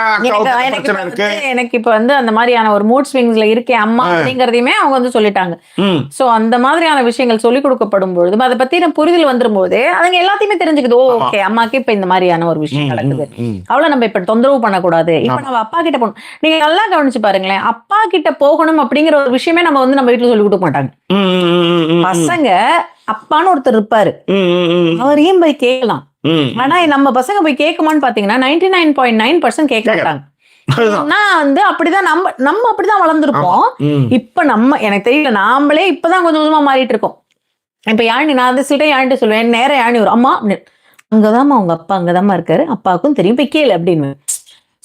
எனக்கு இப்ப வந்து அந்த மாதிரியான ஒரு மூட் ஸ்விங்ஸ்ல இருக்கேன் அம்மா அப்படிங்கறதையுமே அவங்க வந்து சொல்லிட்டாங்க. சோ அந்த மாதிரியான விஷயங்கள் சொல்லி கொடுக்கப்படும் பொழுது அதை பத்தின புரிதல் வந்துரும் போது அதுங்க எல்லாத்தையுமே தெரிஞ்சுக்குது. ஓகே, அம்மாக்கு இப்ப இந்த மாதிரியான ஒரு விஷயம் நடக்குது, அவ்வளவு நம்ம இப்ப தொந்தரவு பண்ணக்கூடாது, இப்ப நம்ம அப்பா கிட்ட போகணும். நீங்க நல்லா கவனிச்சு பாருங்களேன், அப்பா கிட்ட போகணும் அப்படிங்கிற ஒரு விஷயமே நம்ம வந்து நம்ம வீட்டுல சொல்லி கொடுக்க மாட்டாங்க. பசங்க அப்பான்னு ஒருத்தர் இருப்பாரு, அவரையும் போய் கேட்கலாம். ஆனா நம்ம பசங்க போய் கேட்குமான்னு பாத்தீங்கன்னா 99.9% கேட்க மாட்டாங்க. வந்து அப்படிதான் நம்ம அப்படிதான் வளர்ந்துருப்போம். இப்ப நம்ம எனக்கு தெரியல, நாமளே இப்பதான் கொஞ்சம் கொஞ்சமா மாறிட்டு இருக்கோம். இப்ப யாழி நான் அந்த சில யாழிட்டு சொல்லுவேன், நேரம் யாழி வரும், அம்மா அங்கதாம்மா அவங்க அப்பா அங்கதாம்மா இருக்காரு, அப்பாவுக்கும் தெரியும், போய் கேளு அப்படின்னு.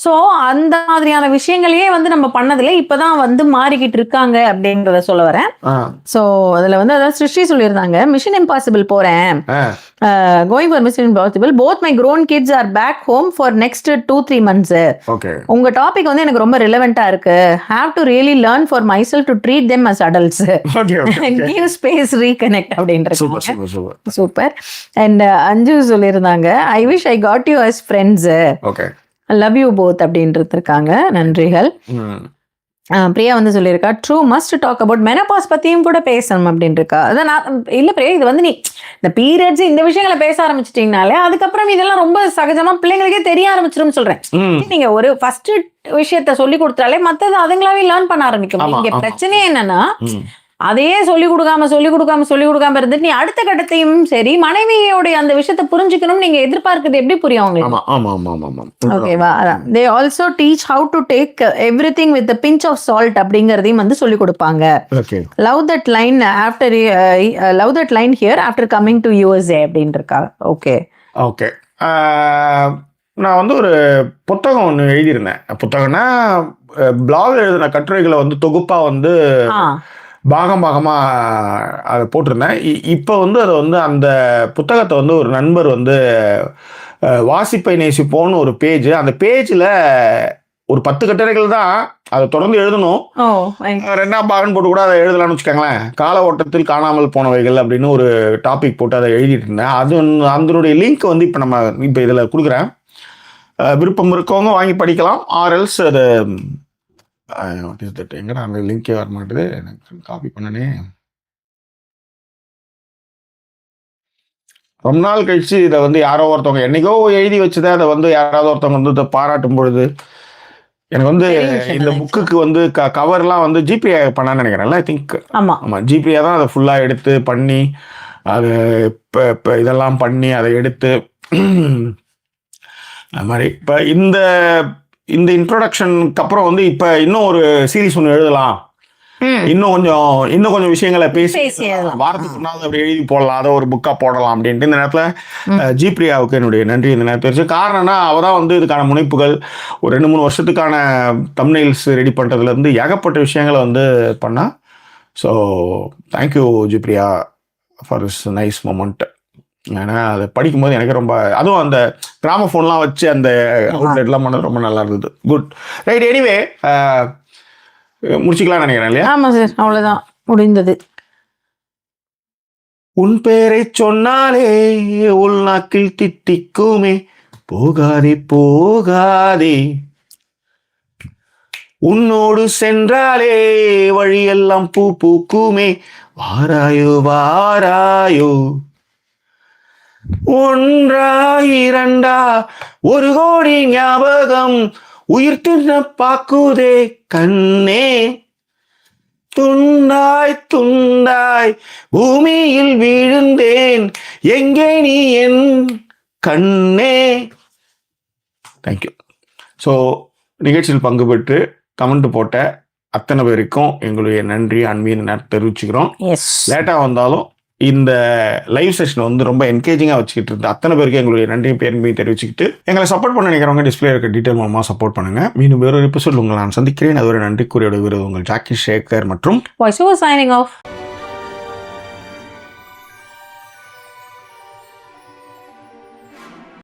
ஸோ அந்த மாதிரியான விஷயங்களையே வந்து நம்ம பண்ணதுல இப்பதான் வந்து மாறிக்கிட்டு இருக்காங்க அப்படின்றத சொல்ல வரேன். ஸோ அதுல வந்து அதாவது சிருஷ்டி சொல்லியிருந்தாங்க, மிஷன் இம்பாசிபிள் போறேன், going for mission impossible, both my grown kids are back home for next 2-3 months. உங்க டாபிக் வந்து எனக்கு ரொம்ப ரிலவெண்டா இருக்கு. have to really learn for myself to treat them as adults and give space reconnect அப்படின்றது சூப்பர். And Anju சொல்லியிருந்தாங்க, I wish I got you as friends, love you both அப்படின்றது இருக்காங்க, நன்றிகள். பிரியா வந்து சொல்லியிருக்கா, true must talk about menopause பத்தியும் கூட பேசணும் அப்படின்னு இருக்கா. அதான் நான் இல்ல பிரியா, இது வந்து நீ இந்த பீரியட்ஸ் இந்த விஷயங்களை பேச ஆரம்பிச்சிட்டீங்கனாலே அதுக்கப்புறம் இதெல்லாம் ரொம்ப சகஜமா பிள்ளைங்களுக்கே தெரிய ஆரம்பிச்சிடும் சொல்றேன். நீங்க ஒரு ஃபர்ஸ்ட் விஷயத்த சொல்லி கொடுத்தாலே மத்தது அதுங்களாவே லேர்ன் பண்ண ஆரம்பிக்கும். இங்க பிரச்சனை என்னன்னா, அதையே சொல்லி கொடுக்காம இருந்துட்டு நீ அடுத்த கட்டத்தையும் சரி மனைவியோட அந்த விஷயத்தை புரிஞ்சுக்கணும் நீங்க எதிர்பார்க்கிறது எப்படி புரியும் அவங்களுக்கு? ஓகேவா? they also teach how to take everything with a pinch of salt அப்படிங்கறதையும் வந்து சொல்லி கொடுப்பாங்க. love that line here after coming to USA அப்படின்னு இருக்கா. ஓகே நான் வந்து ஒரு புத்தகம் ஒன்று எழுதியிருந்தேன். புத்தகம்னா பிளாக் எழுதின கட்டுரைகளை வந்து தொகுப்பா வந்து பாகமாக அதை போட்டிருந்தேன். இப்போ வந்து அதை வந்து அந்த புத்தகத்தை வந்து ஒரு நண்பர் வந்து வாசிப்பை நேசிப்போன்னு ஒரு பேஜ், அந்த பேஜில் ஒரு 10 கட்டுரைகள் தான், அதை தொடர்ந்து எழுதணும். 2ஆம் பாகம் போட்டு கூட அதை எழுதலாம்னு வச்சுக்கோங்களேன். கால ஓட்டத்தில் காணாமல் போனவைகள் அப்படின்னு ஒரு டாபிக் போட்டு அதை எழுதிட்டு இருந்தேன். அது அதனுடைய லிங்க் வந்து இப்போ இதில் கொடுக்குறேன். விருப்பம் இருக்கவங்க வாங்கி படிக்கலாம். ஆர்எல்ஸ் அது எங்கடா அந்த லிங்கே வர மாட்டேது, எனக்கு காப்பி பண்ணனே. ரொம்ப நாள் கழிச்சு இதை வந்து யாரோ ஒருத்தவங்க என்னைக்கோ எழுதி வச்சுதான் அதை வந்து யாராவது ஒருத்தவங்க வந்து பாராட்டும் பொழுது எனக்கு வந்து இந்த புக்குக்கு வந்து கவர்லாம் வந்து ஜிபே பண்ணான்னு நினைக்கிறேன்ல. ஐ திங்க் ஆமாம் ஜிபே தான் அதை ஃபுல்லாக எடுத்து பண்ணி அது இப்போ இதெல்லாம் பண்ணி அதை எடுத்து அது மாதிரி இப்போ இந்த இன்ட்ரோடக்ஷனுக்கு அப்புறம் வந்து இப்போ இன்னும் ஒரு சீரீஸ் ஒன்று எழுதலாம், இன்னும் கொஞ்சம் விஷயங்களை பேசி வாரத்துக்கு முன்னாடி அப்படி எழுதி போடலாம், அதை ஒரு புக்கா போடலாம் அப்படின்ட்டு இந்த நேரத்தில் ஜிப்ரியாவுக்கு என்னுடைய நன்றி இந்த நேரத்தில் தெரிஞ்சு. காரணம்னா அவள் தான் வந்து இதுக்கான முனைப்புகள் ஒரு 2-3 வருஷத்துக்கான தம்ப்நெயில்ஸ் ரெடி பண்ணுறதுலேருந்து ஏகப்பட்ட விஷயங்களை வந்து பண்ணா. So thank you Jipriya for this nice moment. ஏன்னா அதை படிக்கும்போது எனக்கு ரொம்ப, அதுவும் அந்த கிராமஃபோன்லாம் வச்சு அந்த அவுட்லெட்லாம் பண்ணது ரொம்ப நல்லா இருந்தது. Good, right. எனிவே முடிச்சுக்கலாம் நினைக்கிறேன் இல்லையா? ஆமாம் சார், அவ்வளோதான் முடிந்தது. உன் பேரை சொன்னாலே உள்நாக்கில் தித்திக்குமே, போகாதே போகாதே, உன்னோடு சென்றாலே வழியெல்லாம் பூ பூக்குமே, வாராயோ வாராயோ, ஒன்றா இரண்டா 1 கோடி ஞாபகம் உயிர் தின்ன பாக்குதே கண்ணே, துண்டாய் துண்டாய் பூமியில் விழுந்தேன் எங்கே நீ என் கண்ணே. தேங்க்யூ. ஸோ நிகழ்ச்சியில் பங்கு பெற்று கமெண்ட் போட்ட அத்தனை பேருக்கும் எங்களுடைய நன்றி அன்பின் தெரிவிச்சுக்கிறோம். லேட்டாக வந்தாலும் இந்த லைவ் செஷன் வந்து ரொம்ப என்கேஜிங்காக வச்சுக்கிட்டு இருந்த அத்தனை பேருக்கு எங்களுடைய நன்றியும் பேருமையும் தெரிவிச்சுக்கிட்டு எங்களை சப்போர்ட் பண்ண நினைக்கிறவங்க டிஸ்பிளே இருக்க டீட்டெயில் மூலமாக சப்போர்ட் பண்ணுங்க. மீண்டும் வேறொரு எபிசோட் உங்களை நான் சந்திக்கிறேன். அது ஒரு நன்றி கூறியோட விருது உங்கள் ஜாக்கி சேகர் மற்றும் signing off.